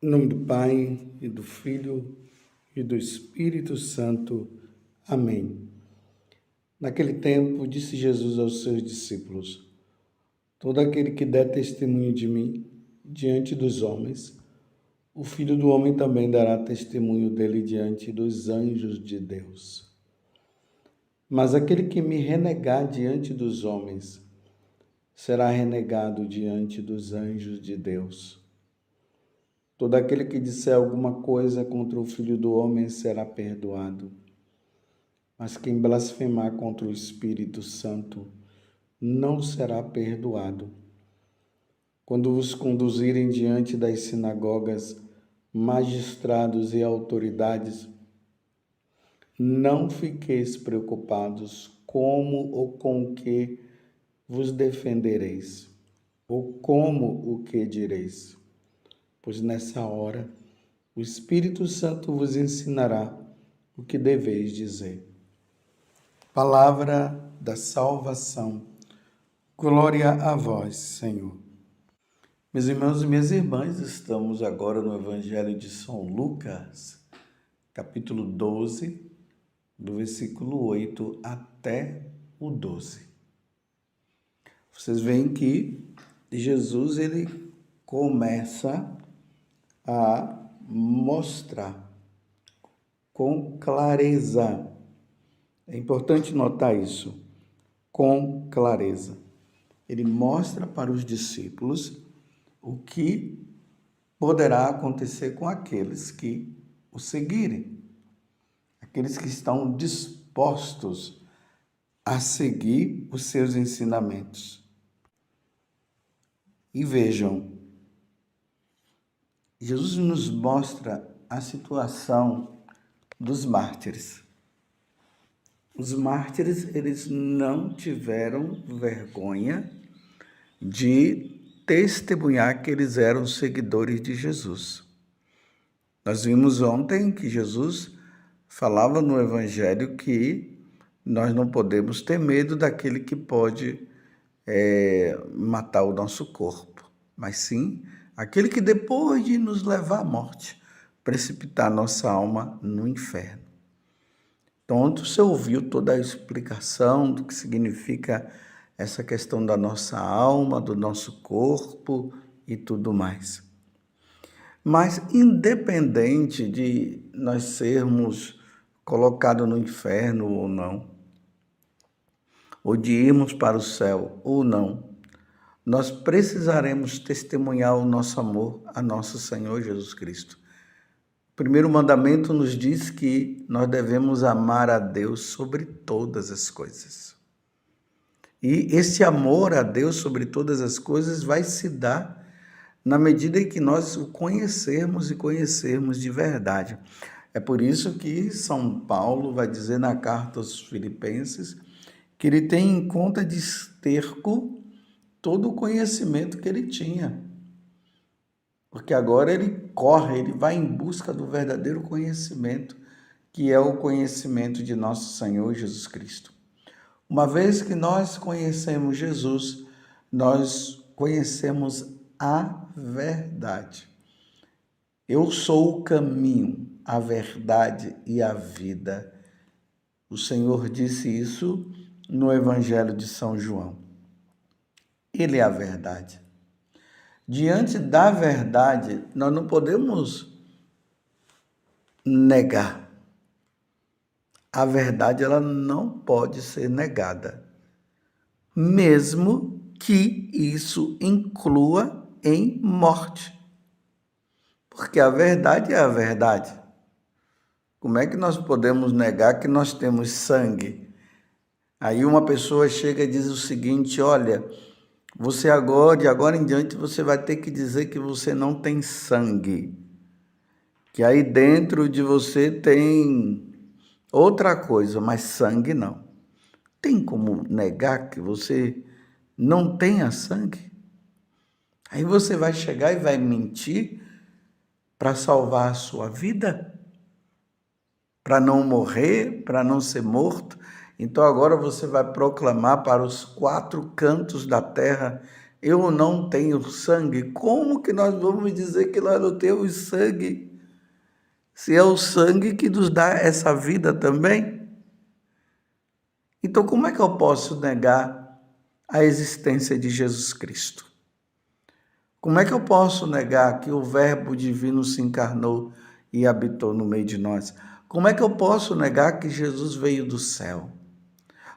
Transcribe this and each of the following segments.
Em nome do Pai, e do Filho, e do Espírito Santo. Amém. Naquele tempo, disse Jesus aos seus discípulos: todo aquele que der testemunho de mim diante dos homens, o Filho do Homem também dará testemunho dele diante dos anjos de Deus. Mas aquele que me renegar diante dos homens, será renegado diante dos anjos de Deus. Todo aquele que disser alguma coisa contra o Filho do Homem será perdoado. Mas quem blasfemar contra o Espírito Santo não será perdoado. Quando vos conduzirem diante das sinagogas, magistrados e autoridades, não fiqueis preocupados como ou com o que vos defendereis, ou como o que direis. Pois nessa hora o Espírito Santo vos ensinará o que deveis dizer. Palavra da salvação. Glória a vós, Senhor. Meus irmãos e minhas irmãs, estamos agora no Evangelho de São Lucas, capítulo 12, do versículo 8 até o 12. Vocês veem que Jesus ele começa a mostrar com clareza. É importante notar isso, com clareza. Ele mostra para os discípulos o que poderá acontecer com aqueles que o seguirem, aqueles que estão dispostos a seguir os seus ensinamentos. E vejam, Jesus nos mostra a situação dos mártires. Os mártires, eles não tiveram vergonha de testemunhar que eles eram seguidores de Jesus. Nós vimos ontem que Jesus falava no Evangelho que nós não podemos ter medo daquele que pode matar o nosso corpo, mas sim aquele que depois de nos levar à morte, precipitar nossa alma no inferno. Então, você ouviu toda a explicação do que significa essa questão da nossa alma, do nosso corpo e tudo mais. Mas, independente de nós sermos colocados no inferno ou não, ou de irmos para o céu ou não, nós precisaremos testemunhar o nosso amor a nosso Senhor Jesus Cristo. O primeiro mandamento nos diz que nós devemos amar a Deus sobre todas as coisas. E esse amor a Deus sobre todas as coisas vai se dar na medida em que nós o conhecermos e conhecermos de verdade. É por isso que São Paulo vai dizer na carta aos Filipenses que ele tem em conta de esterco todo o conhecimento que ele tinha. Porque agora ele corre, ele vai em busca do verdadeiro conhecimento, que é o conhecimento de nosso Senhor Jesus Cristo. Uma vez que nós conhecemos Jesus, nós conhecemos a verdade. Eu sou o caminho, a verdade e a vida. O Senhor disse isso no Evangelho de São João. Ele é a verdade. Diante da verdade, nós não podemos negar. A verdade ela não pode ser negada, mesmo que isso inclua em morte. Porque a verdade é a verdade. Como é que nós podemos negar que nós temos sangue? Aí uma pessoa chega e diz o seguinte: olha, você agora, de agora em diante, você vai ter que dizer que você não tem sangue. Que aí dentro de você tem outra coisa, mas sangue não. Tem como negar que você não tenha sangue? Aí você vai chegar e vai mentir para salvar a sua vida? Para não morrer, para não ser morto? Então agora você vai proclamar para os 4 cantos da terra eu não tenho sangue. Como que nós vamos dizer que nós não temos sangue? Se é o sangue que nos dá essa vida também? Então, como é que eu posso negar a existência de Jesus Cristo? Como é que eu posso negar que o Verbo divino se encarnou e habitou no meio de nós? Como é que eu posso negar que Jesus veio do céu?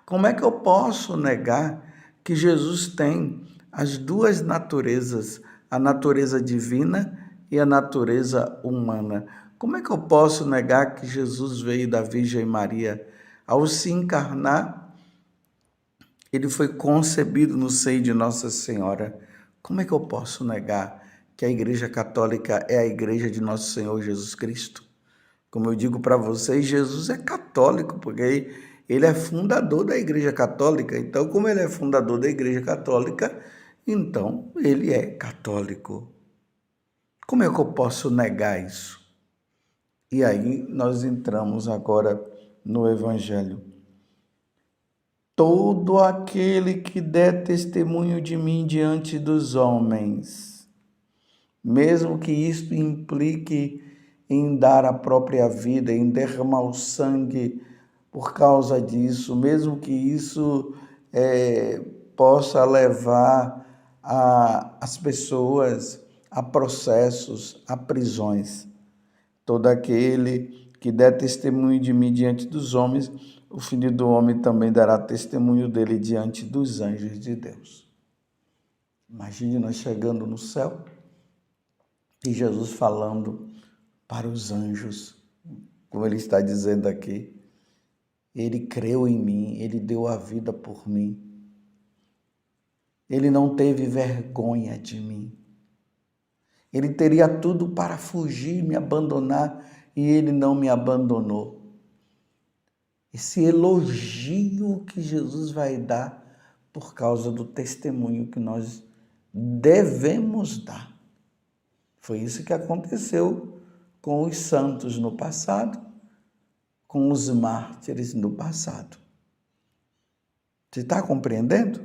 Como é que eu posso negar que Jesus tem as duas naturezas, a natureza divina e a natureza humana? Como é que eu posso negar que Jesus veio da Virgem Maria? Ao se encarnar, ele foi concebido no seio de Nossa Senhora. Como é que eu posso negar que a Igreja Católica é a Igreja de Nosso Senhor Jesus Cristo? Como eu digo para vocês, Jesus é católico, porque ele é fundador da Igreja Católica. Então, como ele é fundador da Igreja Católica, então ele é católico. Como é que eu posso negar isso? E aí nós entramos agora no Evangelho. Todo aquele que der testemunho de mim diante dos homens, mesmo que isto implique em dar a própria vida, em derramar o sangue por causa disso, mesmo que isso possa levar as pessoas a processos, a prisões. Todo aquele que der testemunho de mim diante dos homens, o Filho do Homem também dará testemunho dele diante dos anjos de Deus. Imagine nós chegando no céu e Jesus falando para os anjos, como ele está dizendo aqui. Ele creu em mim, ele deu a vida por mim. Ele não teve vergonha de mim. Ele teria tudo para fugir, me abandonar, e ele não me abandonou. Esse elogio que Jesus vai dar por causa do testemunho que nós devemos dar. Foi isso que aconteceu com os santos no passado, com os mártires no passado. Você está compreendendo?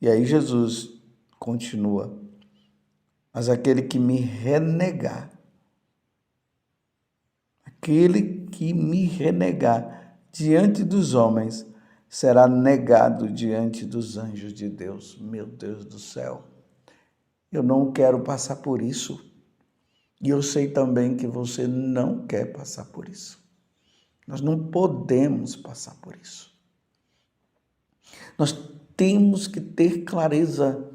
E aí Jesus continua. Mas aquele que me renegar, diante dos homens, será negado diante dos anjos de Deus. Meu Deus do céu, eu não quero passar por isso. E eu sei também que você não quer passar por isso. Nós não podemos passar por isso. Nós temos que ter clareza.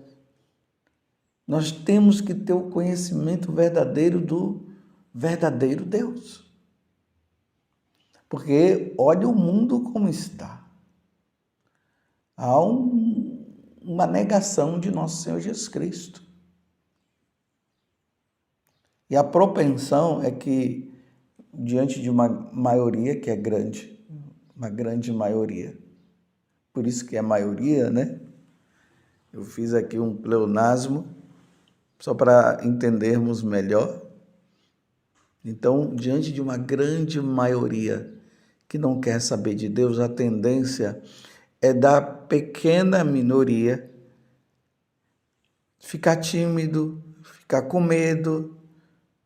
Nós temos que ter o conhecimento verdadeiro do verdadeiro Deus. Porque olha o mundo como está. Há uma negação de nosso Senhor Jesus Cristo. E a propensão é que, diante de uma maioria que é grande, uma grande maioria, por isso que é maioria, né? Eu fiz aqui um pleonasmo, só para entendermos melhor. Então, diante de uma grande maioria que não quer saber de Deus, a tendência é da pequena minoria ficar tímido, ficar com medo,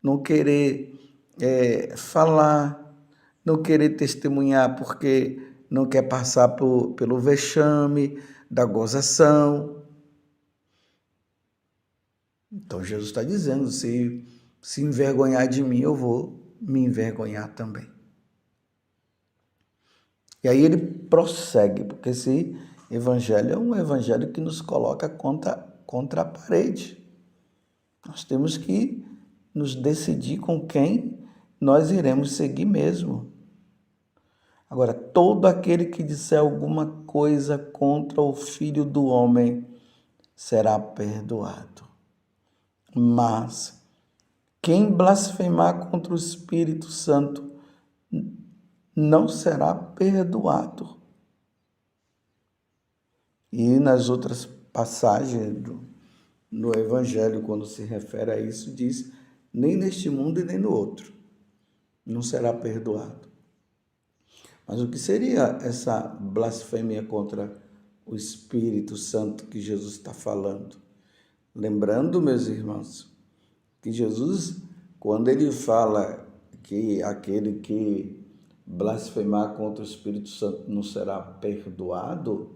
não querer falar, não querer testemunhar porque não quer passar pelo vexame da gozação. Então Jesus está dizendo, se envergonhar de mim, eu vou me envergonhar também. E aí ele prossegue, porque esse evangelho é um evangelho que nos coloca contra a parede. Nós temos que nos decidir com quem nós iremos seguir mesmo. Agora, todo aquele que disser alguma coisa contra o Filho do Homem será perdoado. Mas quem blasfemar contra o Espírito Santo não será perdoado. E nas outras passagens no Evangelho, quando se refere a isso, diz, nem neste mundo e nem no outro não será perdoado. Mas o que seria essa blasfêmia contra o Espírito Santo que Jesus está falando. Lembrando, meus irmãos, que Jesus, quando ele fala que aquele que blasfemar contra o Espírito Santo não será perdoado,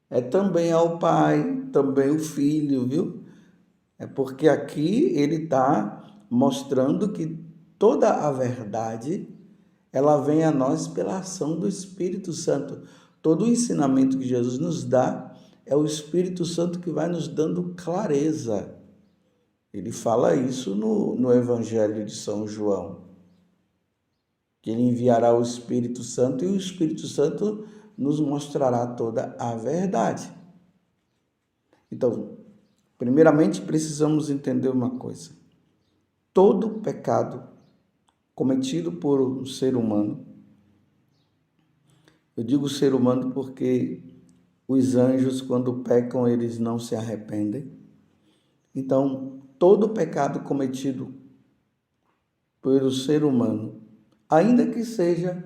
é também ao Pai, também o Filho, viu? É porque aqui ele está mostrando que toda a verdade, ela vem a nós pela ação do Espírito Santo. Todo o ensinamento que Jesus nos dá é o Espírito Santo que vai nos dando clareza. Ele fala isso no Evangelho de São João, que ele enviará o Espírito Santo e o Espírito Santo nos mostrará toda a verdade. Então, primeiramente precisamos entender uma coisa. Todo pecado cometido por um ser humano, eu digo ser humano porque os anjos, quando pecam, eles não se arrependem. Então, todo pecado cometido pelo ser humano, ainda que seja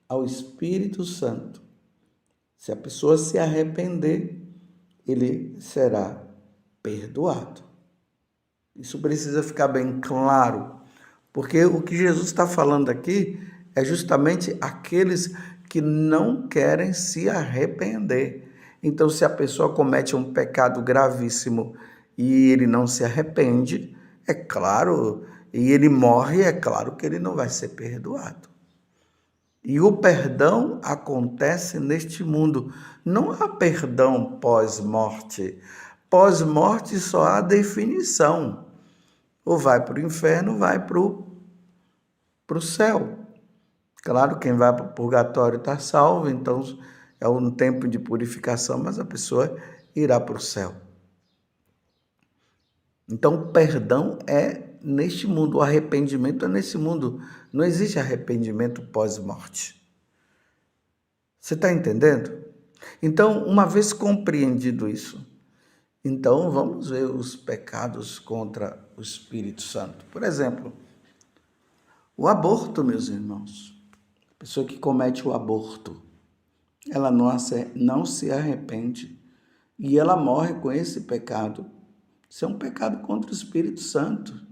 ao Espírito Santo, se a pessoa se arrepender, ele será perdoado. Isso precisa ficar bem claro, porque o que Jesus está falando aqui é justamente aqueles que não querem se arrepender. Então, se a pessoa comete um pecado gravíssimo e ele não se arrepende, é claro, e ele morre, é claro que ele não vai ser perdoado. E o perdão acontece neste mundo. Não há perdão pós-morte. Pós-morte só há definição. Ou vai para o inferno, ou vai para o céu. Claro, quem vai para o purgatório está salvo, então é um tempo de purificação, mas a pessoa irá para o céu. Então, perdão é neste mundo, o arrependimento é nesse mundo. Não existe arrependimento pós-morte. Você está entendendo? Então, uma vez compreendido isso, então vamos ver os pecados contra o Espírito Santo. Por exemplo, o aborto, meus irmãos. A pessoa que comete o aborto, ela não se arrepende e ela morre com esse pecado. Isso é um pecado contra o Espírito Santo.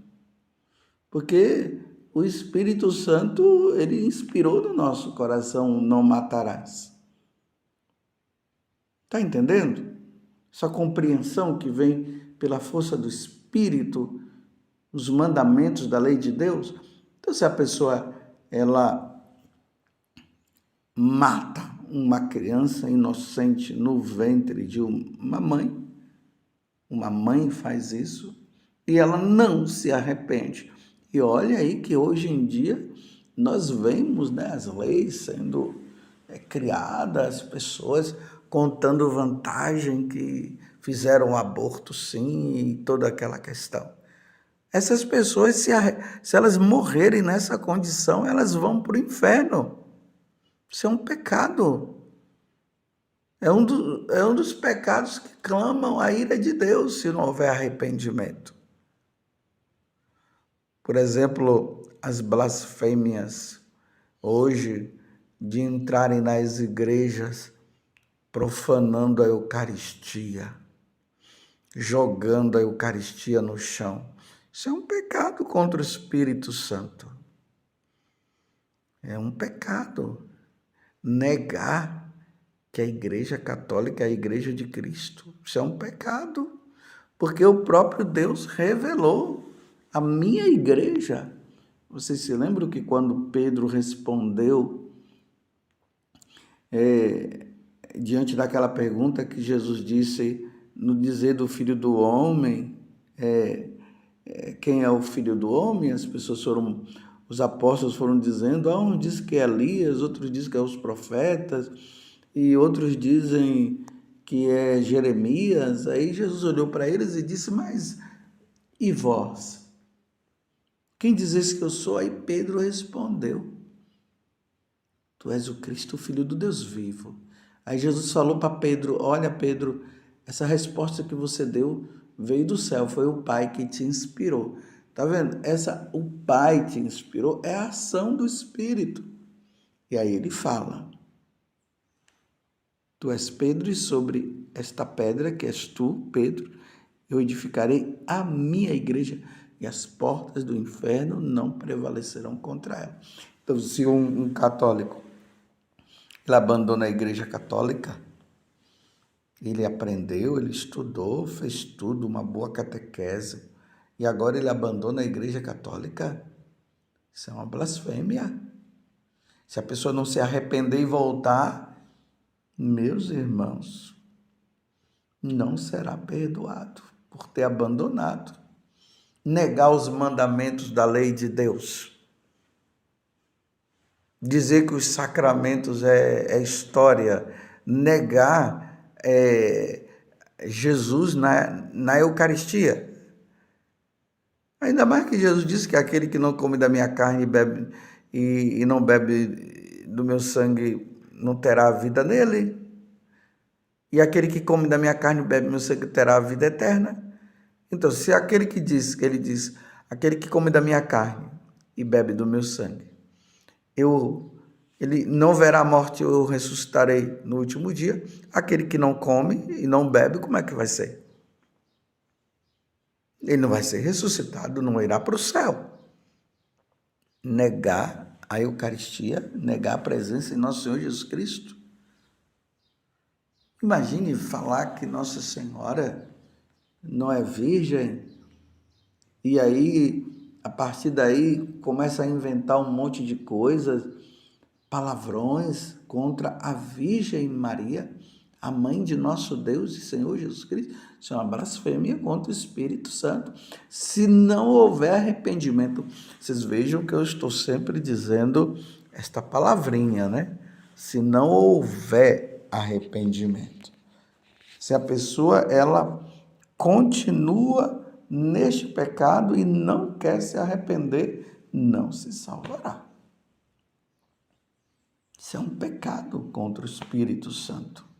Porque o Espírito Santo, ele inspirou no nosso coração, não matarás. Está entendendo? Essa compreensão que vem pela força do Espírito, os mandamentos da lei de Deus. Então, se a pessoa, ela mata uma criança inocente no ventre de uma mãe faz isso e ela não se arrepende. E olha aí que hoje em dia nós vemos, né, as leis sendo criadas, as pessoas contando vantagem que fizeram o aborto sim e toda aquela questão. Essas pessoas, se elas morrerem nessa condição, elas vão para o inferno. Isso é um pecado. É um dos pecados que clamam a ira de Deus se não houver arrependimento. Por exemplo, as blasfêmias hoje de entrarem nas igrejas profanando a Eucaristia, jogando a Eucaristia no chão. Isso é um pecado contra o Espírito Santo. É um pecado negar que a Igreja Católica é a Igreja de Cristo. Isso é um pecado, porque o próprio Deus revelou a minha igreja. Vocês se lembram que quando Pedro respondeu diante daquela pergunta que Jesus disse no dizer do Filho do Homem, quem é o Filho do Homem? Os apóstolos foram dizendo, um diz que é Elias, outros dizem que é os profetas, e outros dizem que é Jeremias. Aí Jesus olhou para eles e disse, mas e vós? Quem dizes que eu sou? Aí Pedro respondeu, tu és o Cristo, o Filho do Deus vivo. Aí Jesus falou para Pedro, olha Pedro, essa resposta que você deu veio do céu, foi o Pai que te inspirou. Tá vendo? O Pai te inspirou, é a ação do Espírito. E aí ele fala, Tu és Pedro, e sobre esta pedra, que és tu, Pedro, eu edificarei a minha igreja, e as portas do inferno não prevalecerão contra ela. Então, se um católico ele abandona a igreja católica, ele aprendeu, ele estudou, fez tudo, uma boa catequese, e agora ele abandona a igreja católica, isso é uma blasfêmia. Se a pessoa não se arrepender e voltar, meus irmãos, não será perdoado por ter abandonado, negar os mandamentos da lei de Deus, dizer que os sacramentos é história, negar Jesus na Eucaristia. Ainda mais que Jesus disse que aquele que não come da minha carne bebe, e não bebe do meu sangue não terá vida nele. E aquele que come da minha carne e bebe do meu sangue terá a vida eterna. Então, se aquele que ele diz, aquele que come da minha carne e bebe do meu sangue, ele não verá a morte, eu ressuscitarei no último dia. Aquele que não come e não bebe, como é que vai ser? Ele não vai ser ressuscitado, não irá para o céu. Negar a Eucaristia, negar a presença em nosso Senhor Jesus Cristo. Imagine falar que Nossa Senhora não é virgem, e aí, a partir daí, começa a inventar um monte de coisas, palavrões contra a Virgem Maria, a mãe de nosso Deus e Senhor Jesus Cristo. Isso é uma blasfêmia contra o Espírito Santo. Se não houver arrependimento, vocês vejam que eu estou sempre dizendo esta palavrinha, né? Se não houver arrependimento. Se a pessoa, ela continua neste pecado e não quer se arrepender, não se salvará. Isso é um pecado contra o Espírito Santo.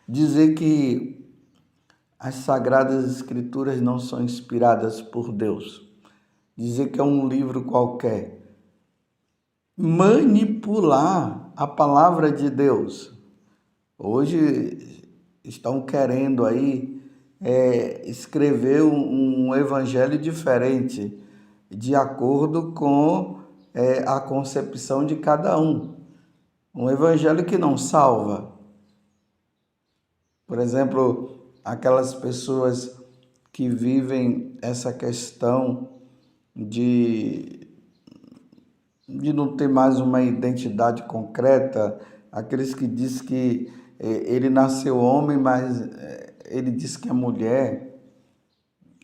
Dizer que as Sagradas Escrituras não são inspiradas por Deus. Dizer que é um livro qualquer. Manipular a palavra de Deus. Hoje estão querendo aí escrever um evangelho diferente, de acordo com a concepção de cada um. Um evangelho que não salva. Por exemplo, aquelas pessoas que vivem essa questão de não ter mais uma identidade concreta, aqueles que dizem que ele nasceu homem, mas ele diz que é mulher,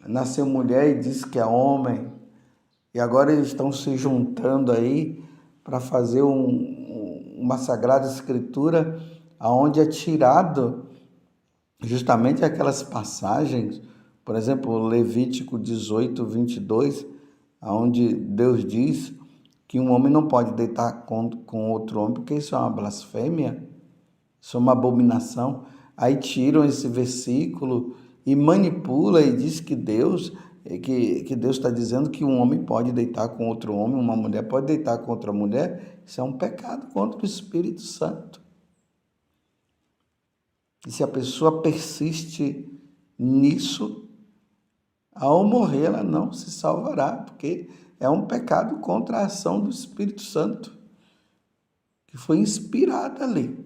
nasceu mulher e diz que é homem, e agora eles estão se juntando aí para fazer uma Sagrada Escritura onde é tirado justamente aquelas passagens, por exemplo, Levítico 18, 22, onde Deus diz que um homem não pode deitar com outro homem, porque isso é uma blasfêmia, isso é uma abominação. Aí tiram esse versículo e manipula e diz que Deus está dizendo que um homem pode deitar com outro homem, uma mulher pode deitar com outra mulher. Isso é um pecado contra o Espírito Santo. E se a pessoa persiste nisso, ao morrer ela não se salvará, porque é um pecado contra a ação do Espírito Santo, que foi inspirada ali.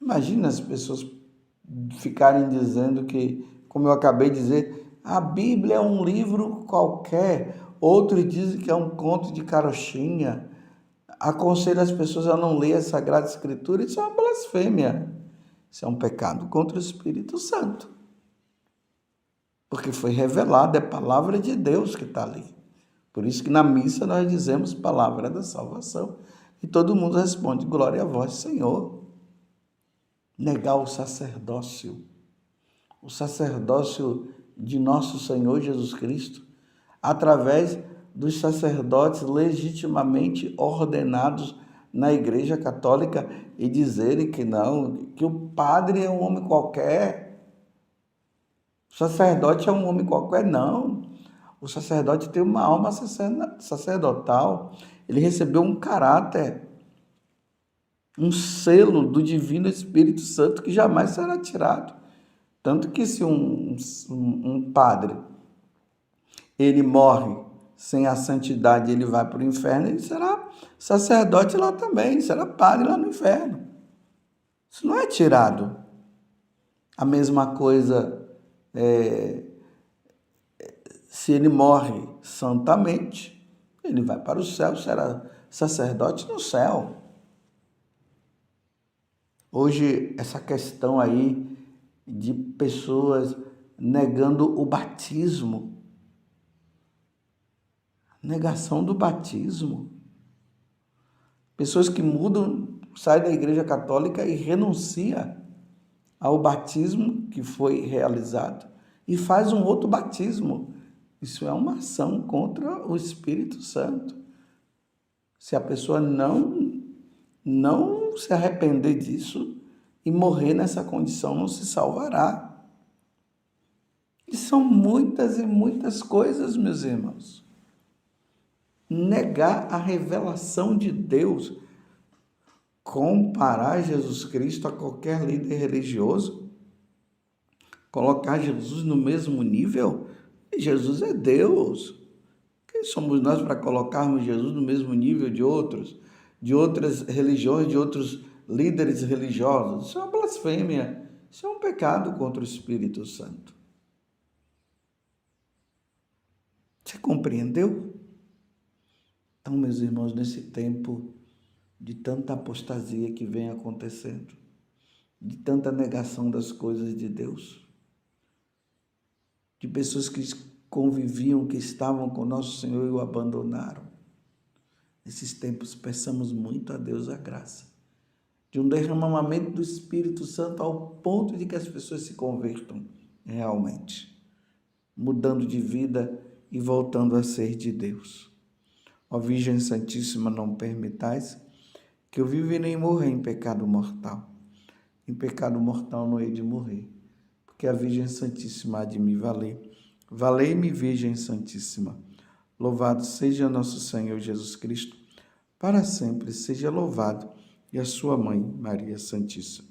Imagina as pessoas ficarem dizendo que, como eu acabei de dizer, a Bíblia é um livro qualquer. Outros dizem que é um conto de carochinha. Aconselho as pessoas a não ler a Sagrada Escritura. Isso é uma blasfêmia. Isso é um pecado contra o Espírito Santo. Porque foi revelado, é a palavra de Deus que está ali. Por isso que na missa nós dizemos palavra da salvação. E todo mundo responde, glória a vós, Senhor. Negar o sacerdócio de nosso Senhor Jesus Cristo, através dos sacerdotes legitimamente ordenados na Igreja Católica, e dizerem que não, que o padre é um homem qualquer, o sacerdote é um homem qualquer. Não, o sacerdote tem uma alma sacerdotal, ele recebeu um caráter, um selo do Divino Espírito Santo que jamais será tirado. Tanto que se um padre, ele morre sem a santidade, ele vai para o inferno, ele será sacerdote lá também, será padre lá no inferno. Isso não é tirado. A mesma coisa, se ele morre santamente, ele vai para o céu, será sacerdote no céu. Hoje, essa questão aí de pessoas negando o batismo, negação do batismo. Pessoas que mudam, saem da Igreja Católica e renunciam ao batismo que foi realizado e faz um outro batismo. Isso é uma ação contra o Espírito Santo. Se a pessoa não se arrepender disso e morrer nessa condição, não se salvará. E são muitas e muitas coisas, meus irmãos. Negar a revelação de Deus, comparar Jesus Cristo a qualquer líder religioso, colocar Jesus no mesmo nível, Jesus é Deus. Quem somos nós para colocarmos Jesus no mesmo nível de outros, de outras religiões, de outros líderes religiosos? Isso é uma blasfêmia, isso é um pecado contra o Espírito Santo. Você compreendeu? Então, meus irmãos, nesse tempo de tanta apostasia que vem acontecendo, de tanta negação das coisas de Deus, de pessoas que conviviam, que estavam com nosso Senhor e o abandonaram, nesses tempos peçamos muito a Deus a graça de um derramamento do Espírito Santo ao ponto de que as pessoas se convertam realmente, mudando de vida e voltando a ser de Deus. Ó Virgem Santíssima, não permitais que eu viva e nem morra em pecado mortal. Em pecado mortal não hei de morrer, porque a Virgem Santíssima há de me valer. Valei-me, Virgem Santíssima. Louvado seja nosso Senhor Jesus Cristo, para sempre seja louvado, e a sua Mãe, Maria Santíssima.